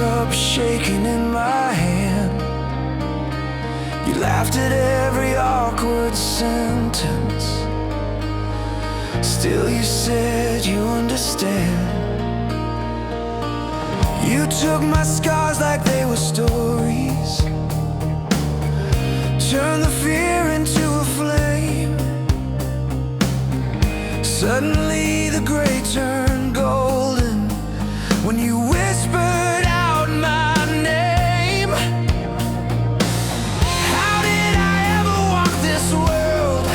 cup shaking in my hand. You laughed at every awkward sentence. Still you said you understand. You took my scars like they were stories, turned the fear into a flame. Suddenly the gray turned golden when you whispered out my name. How did I ever walk this world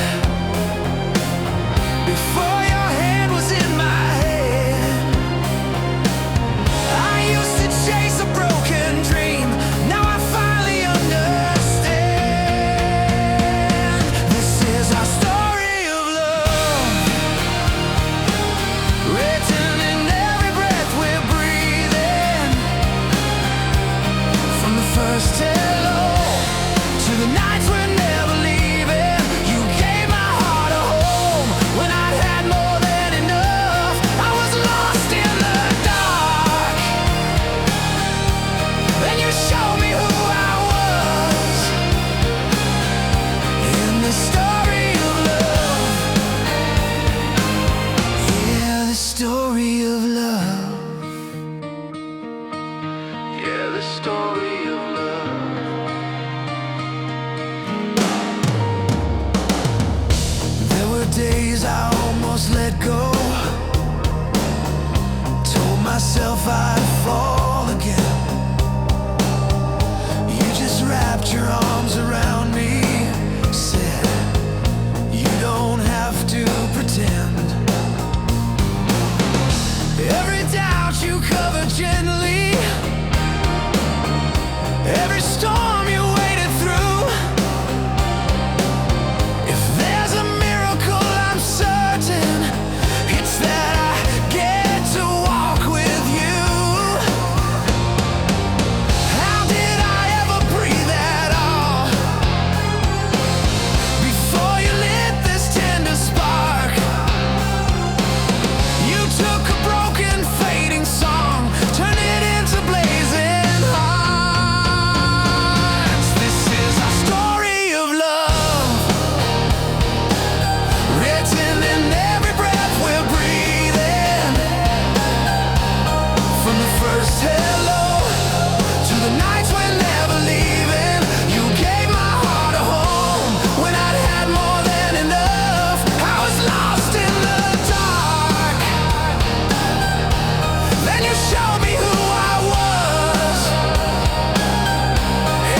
before your hand was in my hand? I used to chase a broken dream, now I finally understand. This is our story of love, written in every breath we're breathing. From the first hello to the nights we're never leaving. You gave my heart a home when I'd had more than enough. I was lost in the dark, then you showed me who I was. In the story of love, yeah, the story of love, yeah, the story of love. There were days I almost let go, told myself I'd fall again. You just wrapped your arms around me, said you don't have to pretend. Every doubt you covered gently, every storm you waded through. If there's a miracle, I'm certain it's that I get to walk with you. How did I ever breathe at all before you lit this tender spark? You took a broken, fading song, turned it into blazing hearts. This is our story of love, written in every breath we're breathing. From the first hello to the nights we're never leaving. You gave my heart a home when I'd had more than enough. I was lost in the dark, then you showed me who I was.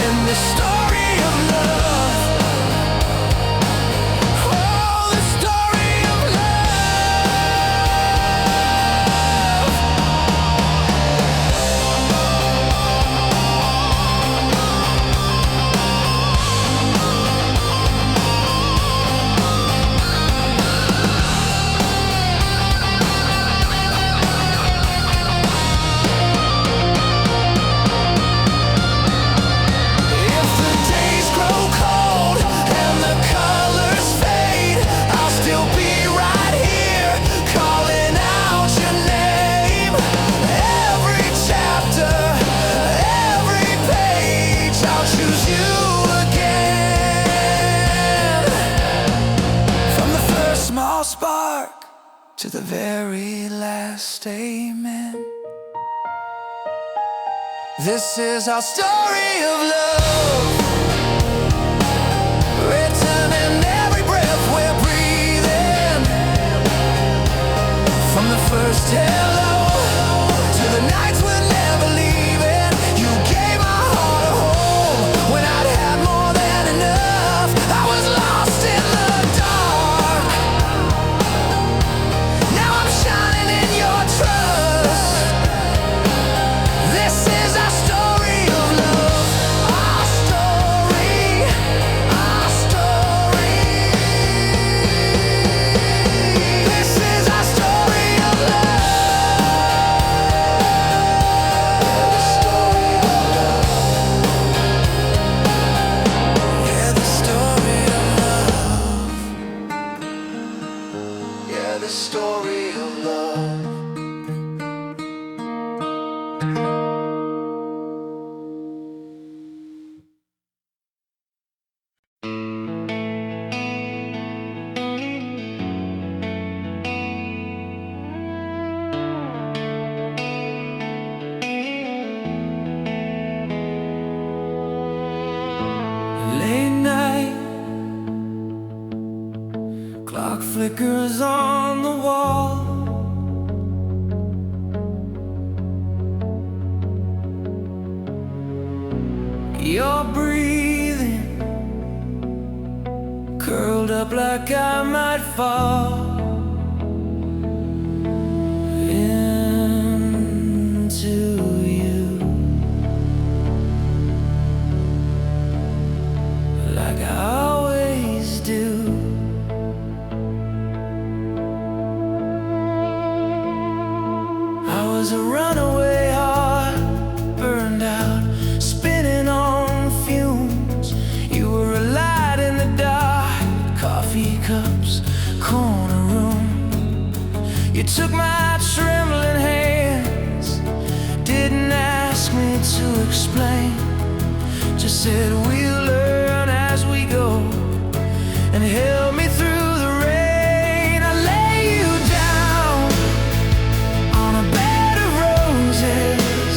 In the story of love, oh, the story of If the days grow cold and the colors fade, I'll still be right here calling out your name. Every chapter, every page, I'll choose you again. From the first small spark to the very last amen. This is our story of love, written in every breath we're breathing. From the first hello to the nights we're never leaving. You gave my heart a home when I'd had more than enough. I was lost in the dark, now I'm shining in your trust. This is our story of love, our story, our story. This is our story of love. flickers on the wall. You're breathing, curled up like I might fall into you, like I always do. I was a runaway heart, burned out, spinning on fumes. You were a light in the dark, coffee cups, corner room. You took my trembling hands, didn't ask me to explain, just said we'll learn as we go, and held me through the rain. I lay you down on a bed of roses.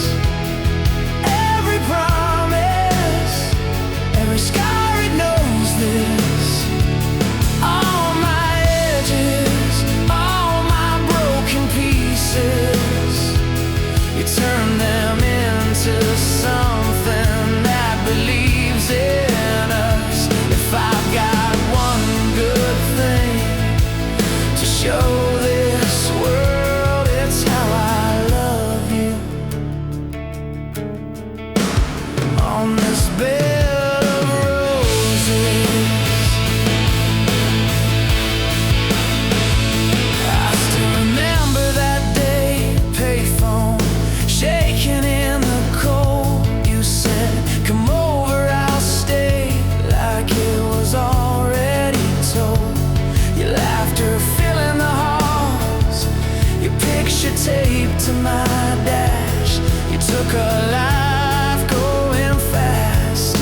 Every promise, every scar, it knows this. All my edges, all my broken pieces, you turn them into something that believes in us. If I've got one good thing to show this world, it's how I love you. On this bed of roses, I still remember that day, payphone shaking in the cold. You said, come over, I'll stay, like it was already told. Your laughter filling the halls, your picture taped to my dash. You took a life going fast,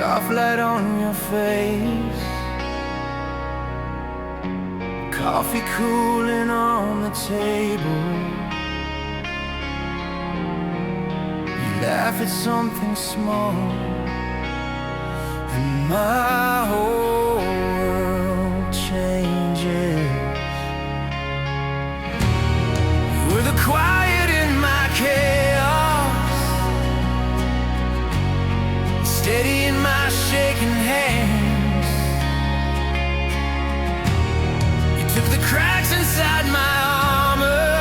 soft light on your face, coffee cooling on the table. You laugh at something small, and my whole world changes. You were the quiet in my chaos, steady in my shaking hands. You took the cracks inside my armor,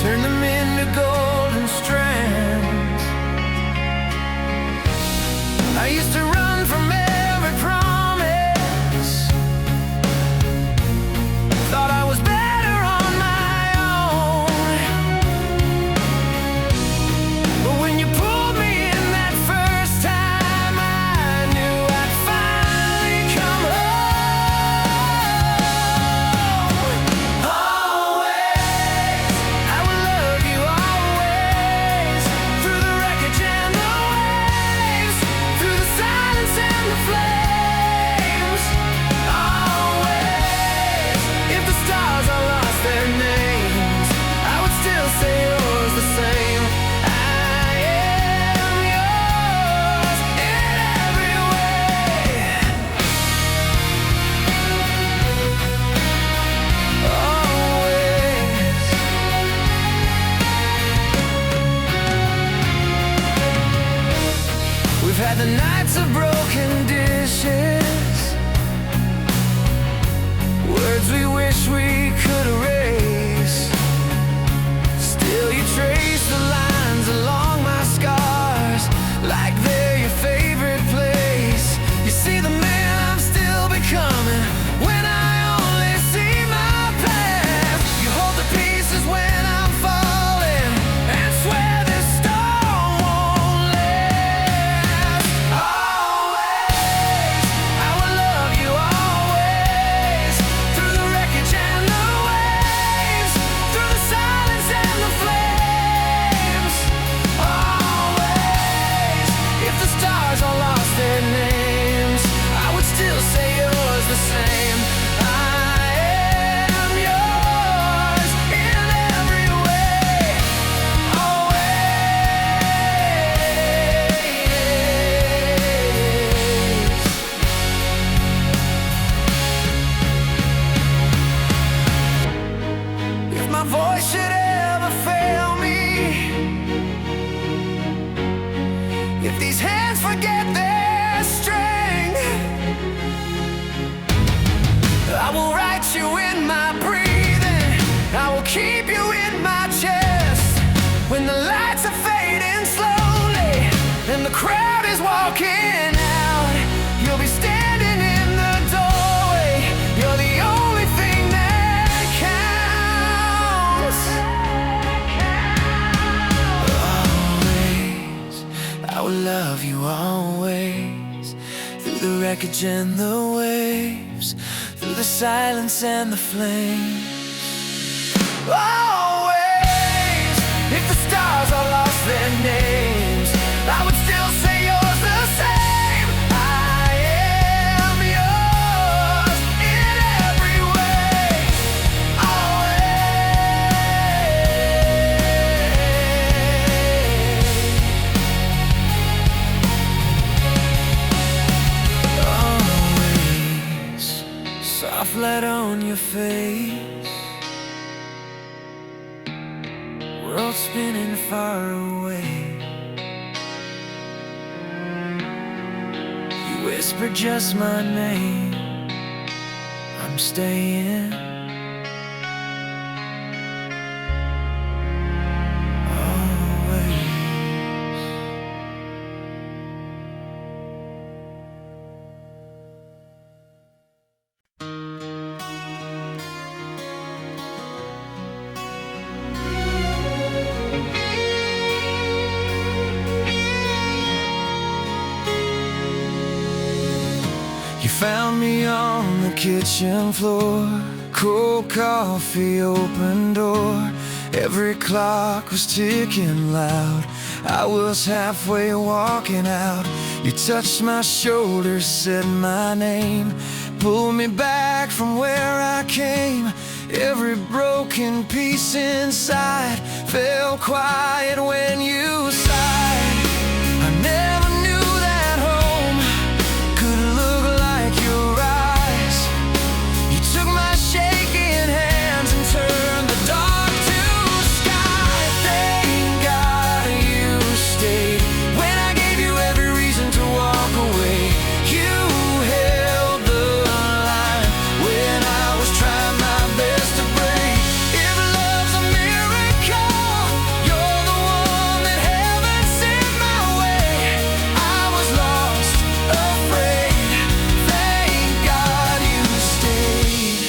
turned them into golden strands. I used to run from every promise, thought I was better on my own. But when you pulled me in that first time, I knew I'd finally come home. Always, I will love you always, through the wreckage and the waves, through the silence and the flames. Always, if the stars all lost their names, I would still say yours the same. I am yours in every way. Always. We've had the nights of broken dishes, words we wish we could erase. Still you trace the lines along my scars, like they're your favorite place. You see the man I'm still becoming when I only see my past. You hold the pieces when I'm falling, and swear this storm won't last. Always, I will love you always, through the wreckage and the waves, through the silence and the flames. Always, if the stars all lost their names, I would still say yours the same. I am yours in every way. Always. If my voice should ever fail me, if these hands forget their strength, I will write you in my breathing, I will keep you in my chest. When the lights are fading slowly and the crowd is walking out, you'll be standing in the doorway. You're the only thing that counts. Always, I will love you always, through the wreckage and the waves, through the silence and the flames. Always, if the stars all lost their names, I would still say yours the same. I am yours in every way. Always. Always, soft light on your face, world spinning far away. You whisper just my name, I'm staying. Always. You found me on the kitchen floor, cold coffee, open door, Every clock was ticking loud. I was halfway walking out. You touched my shoulder, said my name, pulled me back from where I came. Every broken piece inside fell quiet when you sighed. I never knew that home could look like your eyes. You took my shaking hands and turned the dark to sky. Thank God you stayed when I gave you every reason to walk away. You held the line when I was trying my best to break. If love's a miracle, you're the one that heaven sent my way. I was lost, afraid. Thank God you stayed.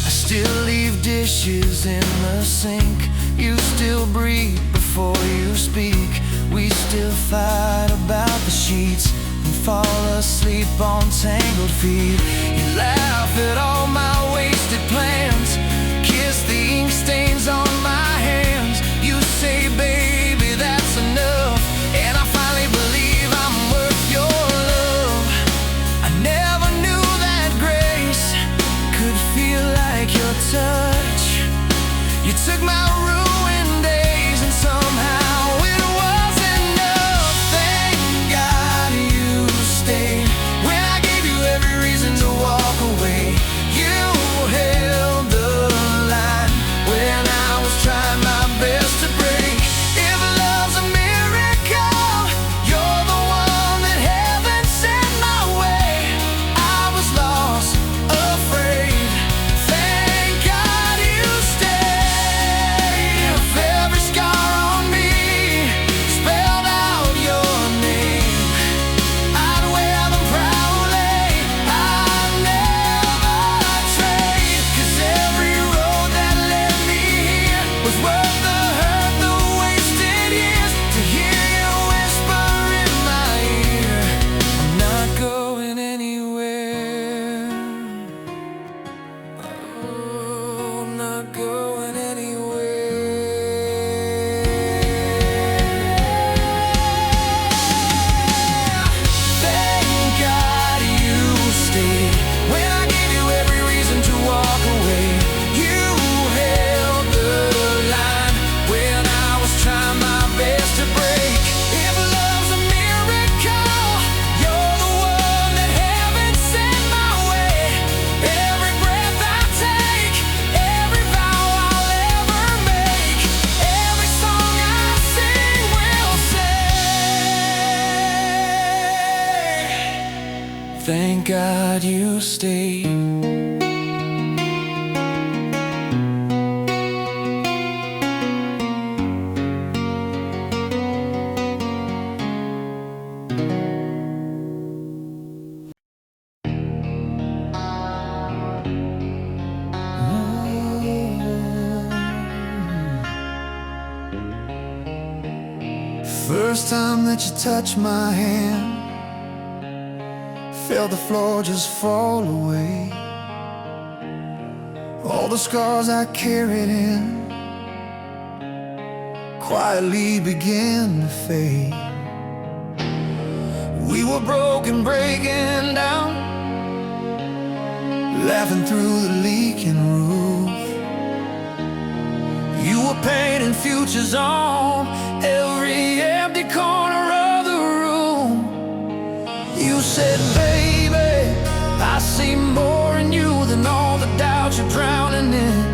I still leave dishes in the sink. You still breathe before you speak. We still fight about the sheets and fall asleep on tangled feet. You laugh at all my wasted plans, kiss the ink stains on my hands. You say, baby, that's enough, and I finally believe I'm worth your love. I never knew that grace could feel like your touch. You took my ruined days and somehow it was enough. Thank God you stayed when I gave you every reason to walk away. You held the line when I was trying my best to break. If love's a miracle, you're the one that heaven sent my way. I was lost, afraid. Thank God you stayed. If every scar on me spelled out your name, I'd wear them proudly. I'd never trade, 'cause every road that led me here was worth the hurt, the wasted years. To hear you whisper in my ear, I'm not going anywhere. Oh, I'm not going anywhere. Thank God you stayed when I gave you every reason to walk away. You held the line when I was trying my best to break. If love's a miracle, you're the one that heaven sent my way. Every breath I take, every vow I'll ever make, every song I sing will say, thank God you stayed. First time that you touched my hand, felt the floor just fall away. All the scars I carried in quietly began to fade. We were broken, breaking down, laughing through the leaking roof. You were painting futures on every empty corner of the room. You said, baby, I see more in you than all the doubt you're drowning in.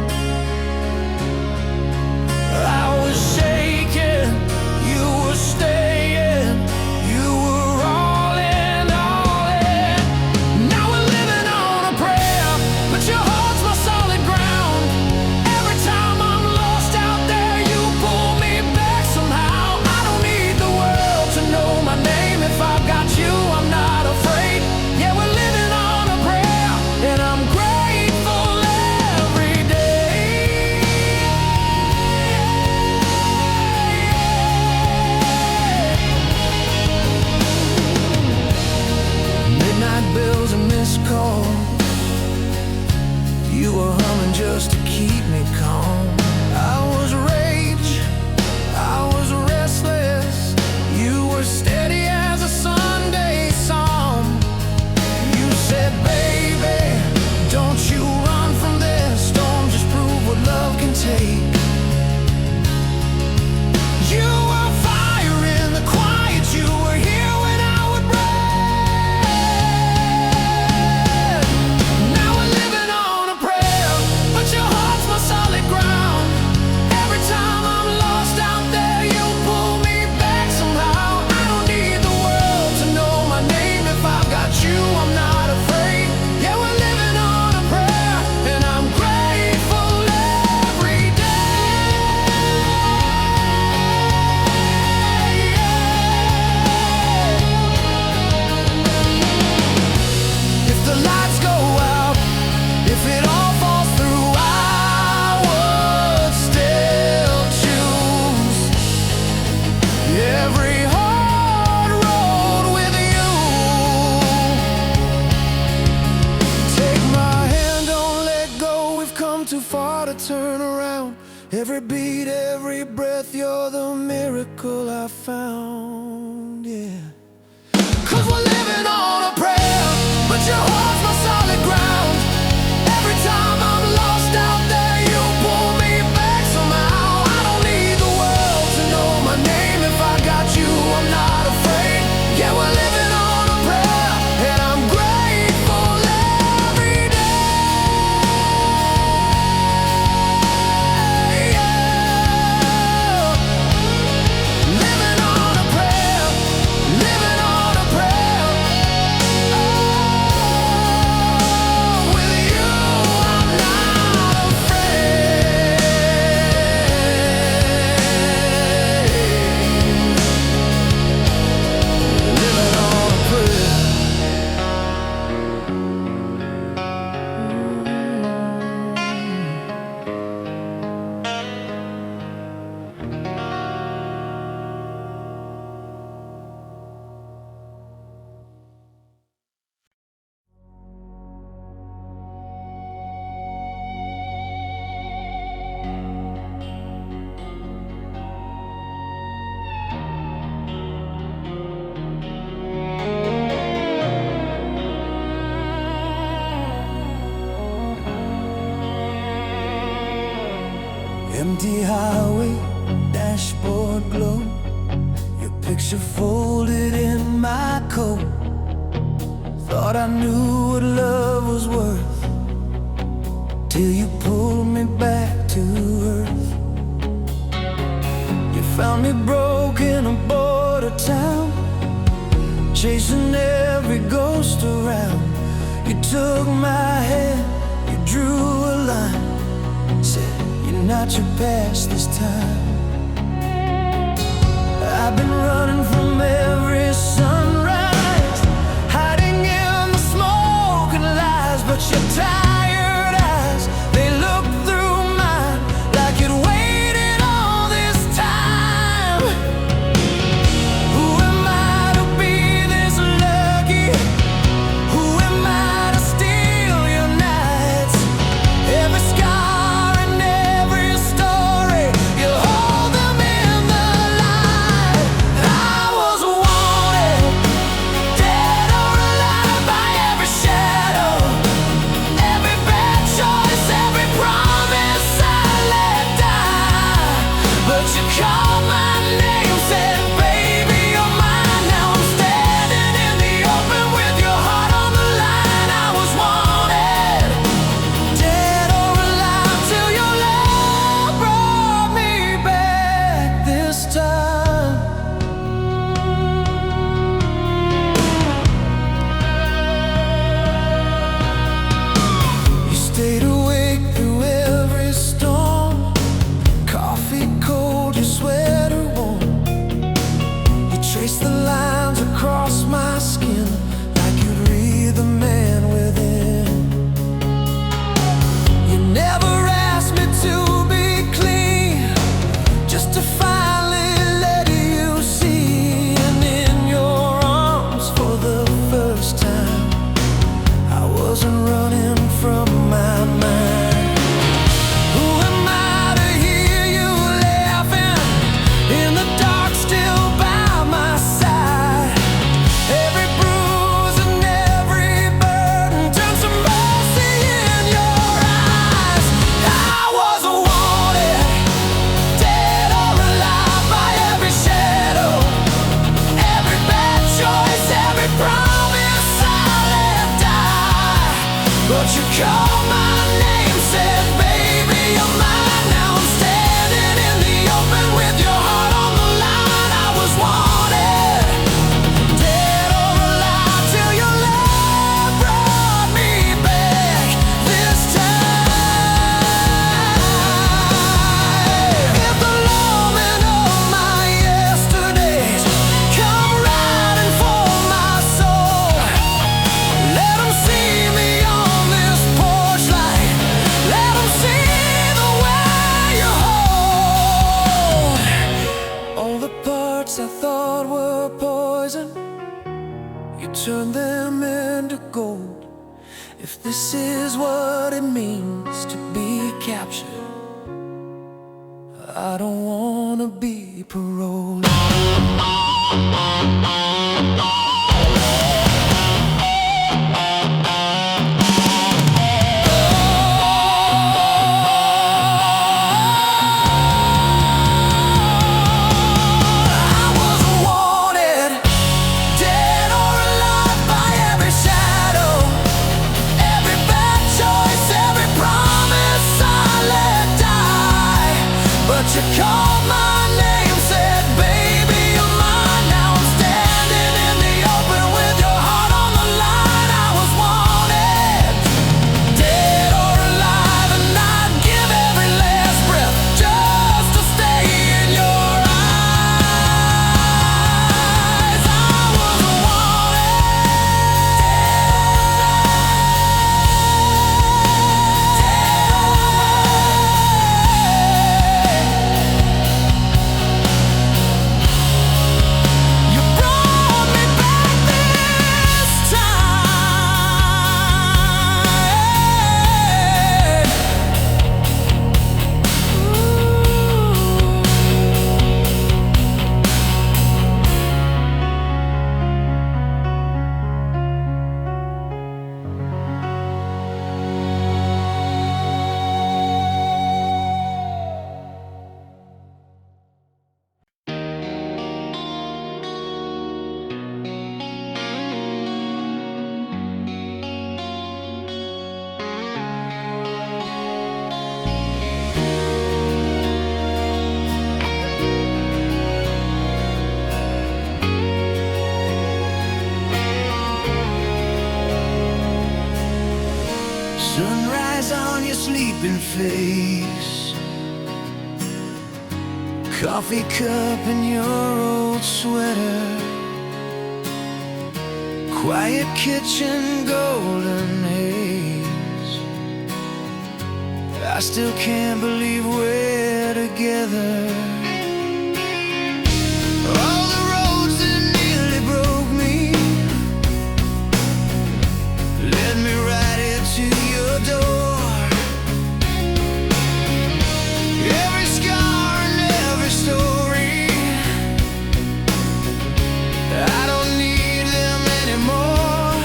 I was shaking, you were staying, you were all in, all in. Now we're living on a prayer, but your heart's my solid ground. Every time I'm lost out there, you pull me back somehow. every hard road with you. Take my hand, don't let go. We've come too far to turn around. Every beat, every breath, you're the miracle I found, yeah. 'Cause we're living on a prayer, but your heart's my solid ground. Every time I'm lost out there, you pull me back somehow. I don't need the world to know my name. If I got you, I'm not afraid. Yeah, we're living on a prayer, and I'm grateful every day. Yeah. Living on a prayer, living on a prayer. Oh, with you I'm not afraid. Living on a prayer. Empty highway, dashboard glow. Your picture folded in my coat. Thought I knew what love was worth, till you pulled me back to earth. You found me broke in a border town, chasing every ghost around. You took my hand, you drew a line, said you're not your past this time. I've been running from every sunrise, hiding in the smoke and lies, but your tired eyes, they look through mine like you'd waited all this time. Who am I to be this lucky? Who am I to steal your nights? Every scar and every story, you hold them in the light. I was words I thought were poison, you turned them into gold. If this is what it means to be captured, I don't wanna be paroled. You called my name, said, baby, you're mine. Now I'm standing in the open with your heart on the line. I was wanted, dead or alive, and I'd give every last breath just to stay in your eyes. I was sunrise on your sleeping face, coffee cup in your old sweater, quiet kitchen, golden haze. I still can't believe we're together. All the roads that nearly broke me led me right into your door. Every scar and every story, I don't need them anymore.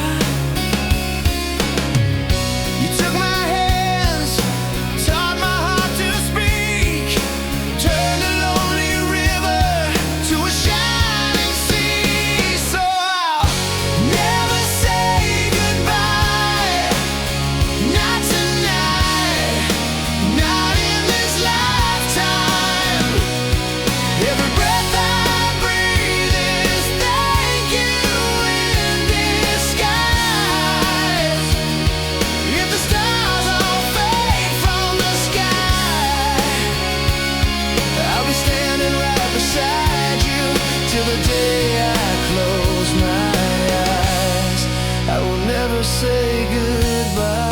You took my hands, taught my heart to speak, turned a lonely river to a shining sea. So I'll never say goodbye, not tonight, not in this lifetime. Every breath I breathe is thank you in disguise. If the stars all fade from the sky, I'll be standing right beside you till the day I close my eyes. I will never say goodbye.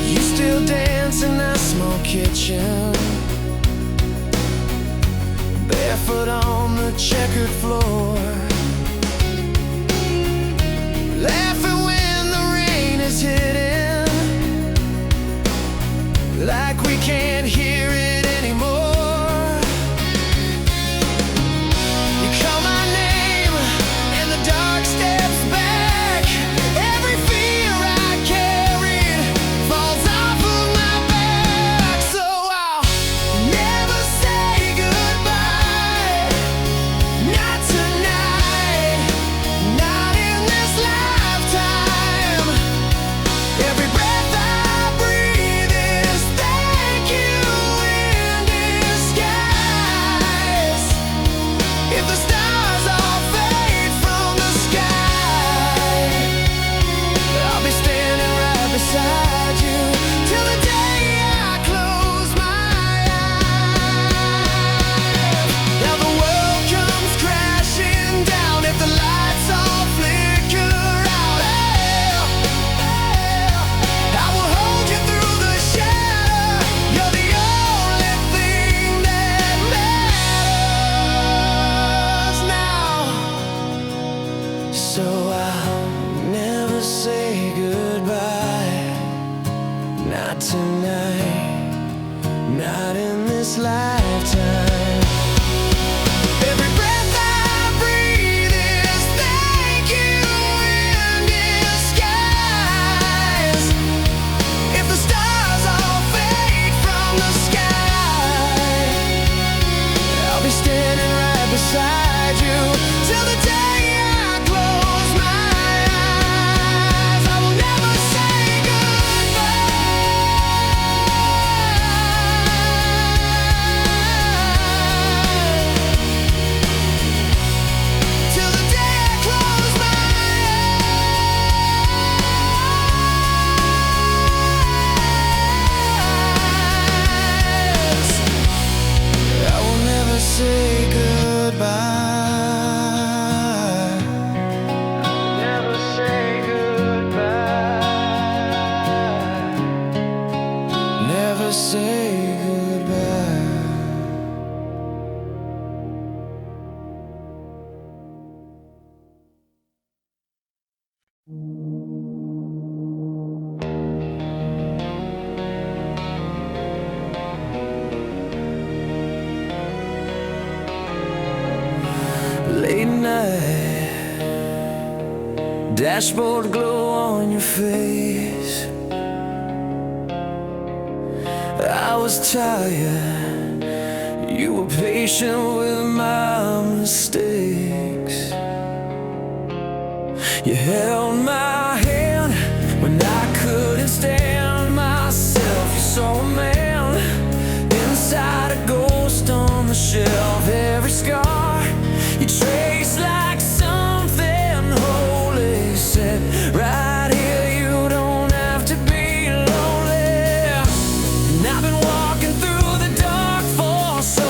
You still dance in that small kitchen, barefoot on the checkered floor, laughing when the rain is hitting, like we can't hear it anymore. You call my name and the dark steps back. Every fear I carried falls off of my back. So I'll never say goodbye, not tonight. say goodbye. Late night, dashboard glow on your face. I was tired, you were patient with my mistakes. You held my hand when I couldn't stand myself. You saw a man inside a ghost on the shelf. Every scar you trace like something holy, said right here you don't have to be lonely. And I've been walking through the dark for so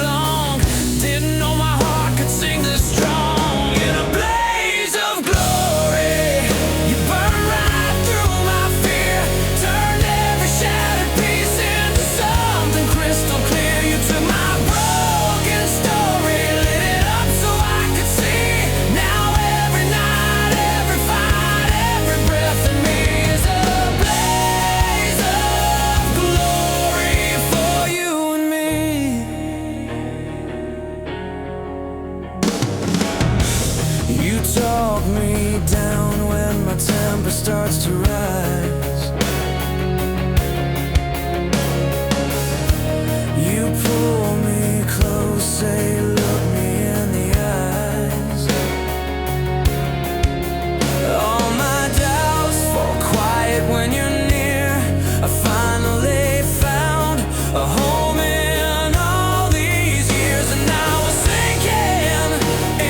long, didn't know my heart could sing this strong. In a blaze of glory, you burned right through my fear, turned every shattered piece into something crystal clear. You took my broken story, lit it up so I could see. Now every night, every fight, every breath in me is a blaze of glory for you and me. You talk me down when my temper starts to rise. You pull me close, say look me in the eyes. All my doubts fall quiet when you're near. I finally found a home in all these years, and I was sinking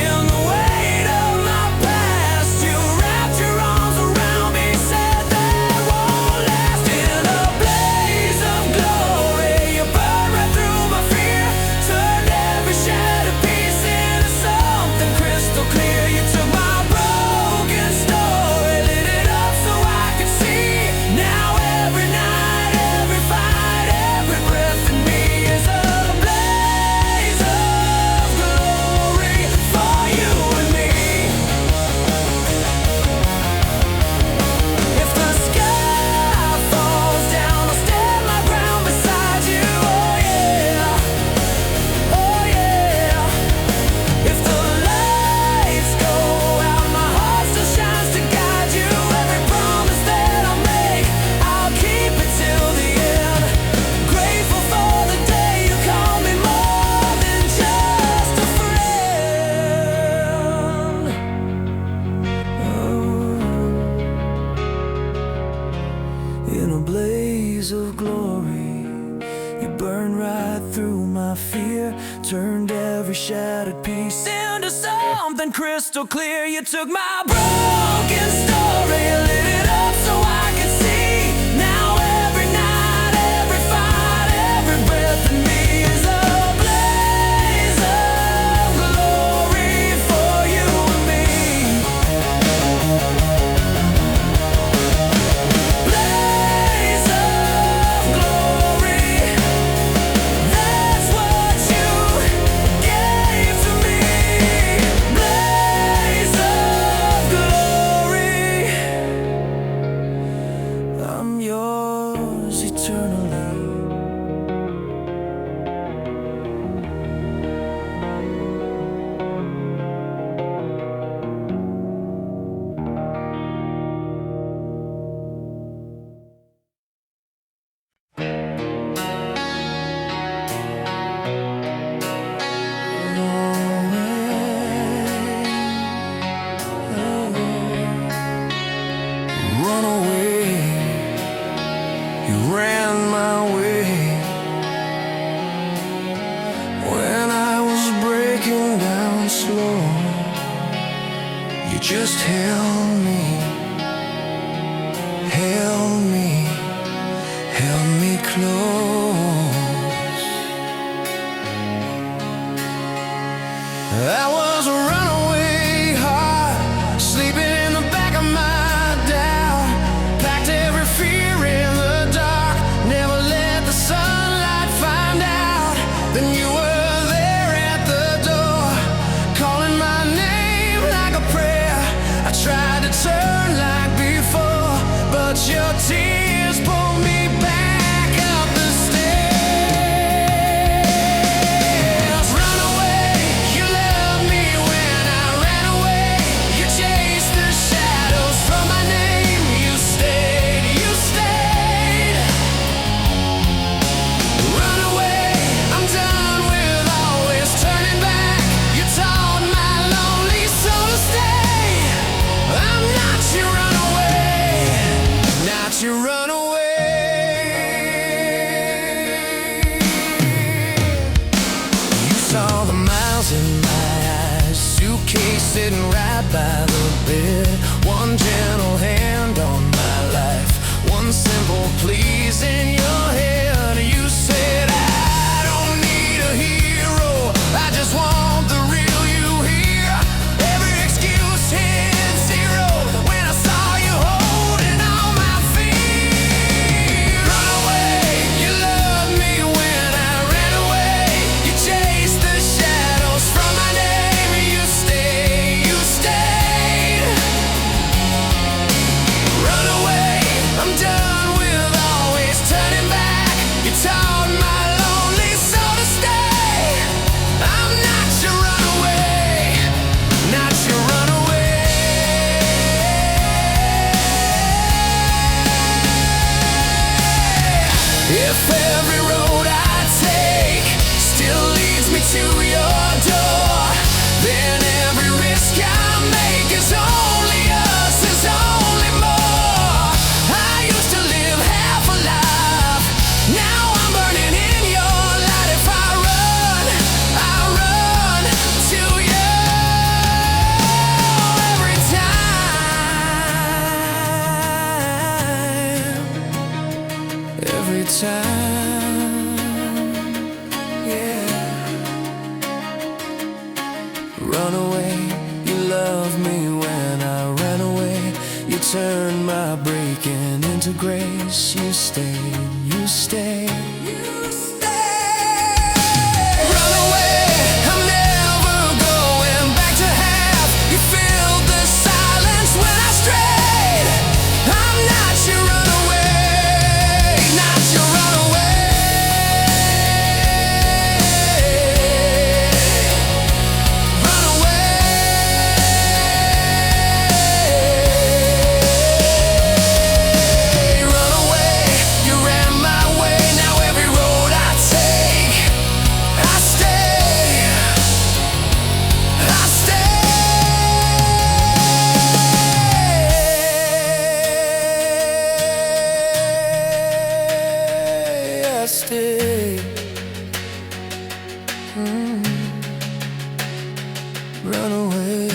in the weight of my past. You wrapped your arms around me, said that won't last. In a blaze of glory, you burned right through my fear, turned every shattered piece into something crystal clear. You took my broken story, lit it up so I could see. Now every night, every fight, every breath in me is a blaze of glory for you and me. If the sky falls down, I'll stand my ground beside you. Oh yeah, oh yeah. If the lights go out, my heart still shines to guide you. Every promise that I make, I'll keep it till the end. Grateful for the day you call me more than just a friend. In a blaze of glory, you burned right through my fear, turned every shattered piece into something crystal clear. You took my broken story, lit it up so I could see. Now every night, every fight, every breath in me is a blaze of glory for you and me. Blaze of glory, that's what you gave to me. Blaze of glory, I'm yours eternally. Run away, you ran my way when I was breaking down slow. You just held me, held me, held me close. I was a runaway heart, sleeping in the back of my doubt. Packed every fear in the dark, never let the sun tears pull me back up the stairs. Run away, you loved me when I ran away. You chased the shadows from my name. You stayed, you stayed. Run away, I'm done with always turning back. You taught my lonely soul to stay. I'm not your runaway, not your runaway. You saw the miles in my eyes, suitcase sitting right by the bed. One gentle hand on my life, one simple please in your head. You said I don't need a hero, I just want the real you here. Every excuse hit zero when I saw you holding on my feet. Run away, you loved me when I ran away. You chased the shadows from my name. You stayed, you stayed. Run away, I'm done with always turning back. You taught my lonely soul to stay. I'm not your runaway, not your runaway. If every road I take still leads me to your door, then every risk I make is only us, is only more. I used to live half alive, now I'm burning in your light. If I run to you every time, yeah. Run away, you loved me when I ran away. You turned my breaking into grace. You stayed, you stayed. Run away, I'm never going back to half. You filled the silence when I strayed. I'm not your runaway, not your runaway. Run away. Run away, you ran my way. Now every road I take, I stay, I stay, I stay. Run away.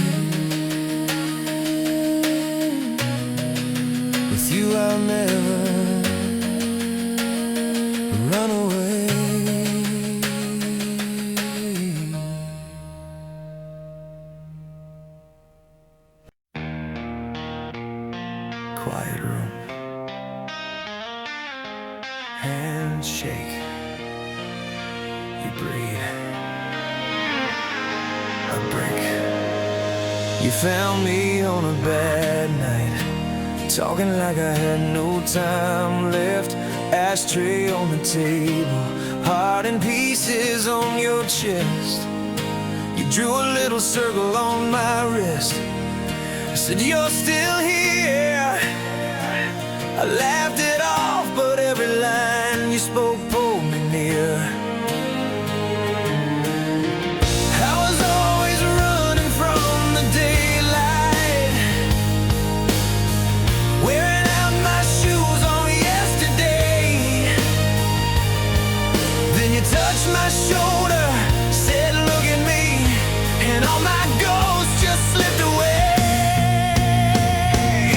With you I'll never run away. Quiet room, handshake, you breathe, a break. You found me on a bad night, talking like I had no time left. Ashtray on the table, heart in pieces on your chest. You drew a little circle on my wrist, said you're still here. I laughed it off, but every line you spoke pulled me near. I was always running from the daylight, wearing out my shoes on yesterday. Then you touched my shoulder, said look at me, and all my ghosts just slipped away.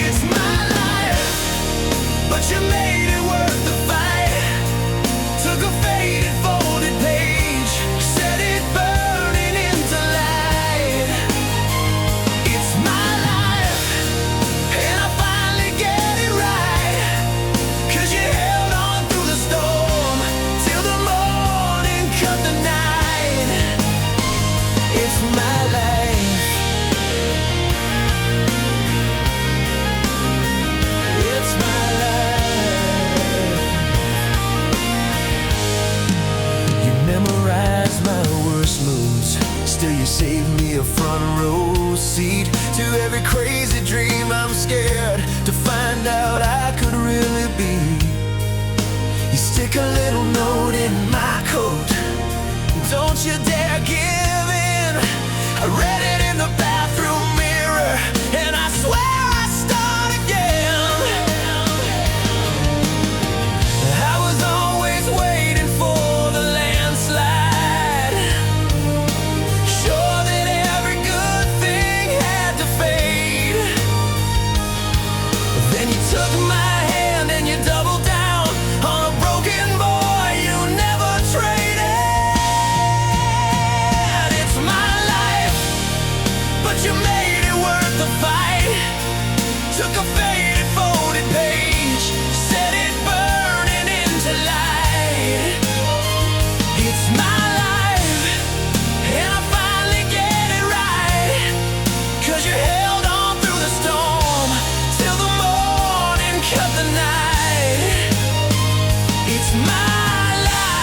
It's my life, but you made it worth the fight. seat to every crazy dream I'm scared to find out I could really be. You stick a little note in my coat, don't you dare give in. I read it in the bathroom mirror, and I swear I start again. I was always waiting for the landslide, sure that every good thing had to fade. Then you took my hand and you doubled down on a broken boy you never traded. It's my life, but you made it worth the fight. Took a faded folded page, set it burning into light. It's my life, and I finally get it right, 'cause you held on through the storm till the morning cut the night. It's my life.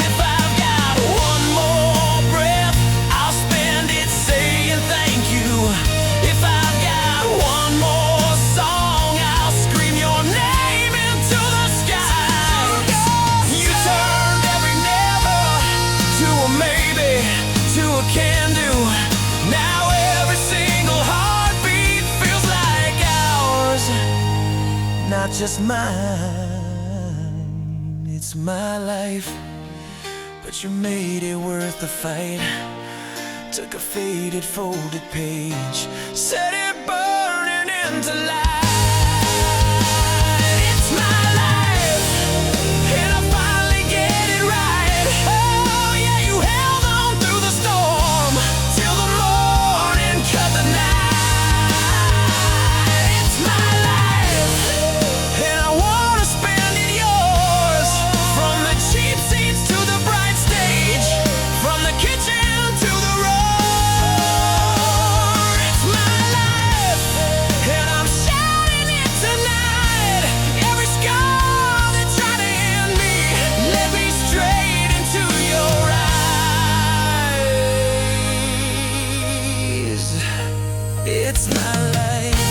If I've got one more breath, I'll spend it saying thank you. If I've got one more song, I'll scream your name into the sky. You turned every never to a maybe, to a can-do. Now every single heartbeat feels like ours, not just mine. It's my life, but you made it worth the fight. Took a faded folded page, set it burning into light. It's my life, and I finally get it right. Oh yeah, you held on through the storm till the morning cut the night. It's my life, and I wanna spend it yours. From the cheap seats to the bright stage, from the kitchen to the roar. It's my life, and I'm shouting it tonight. Every scar that tried to end me led me straight into your eyes. It's my life.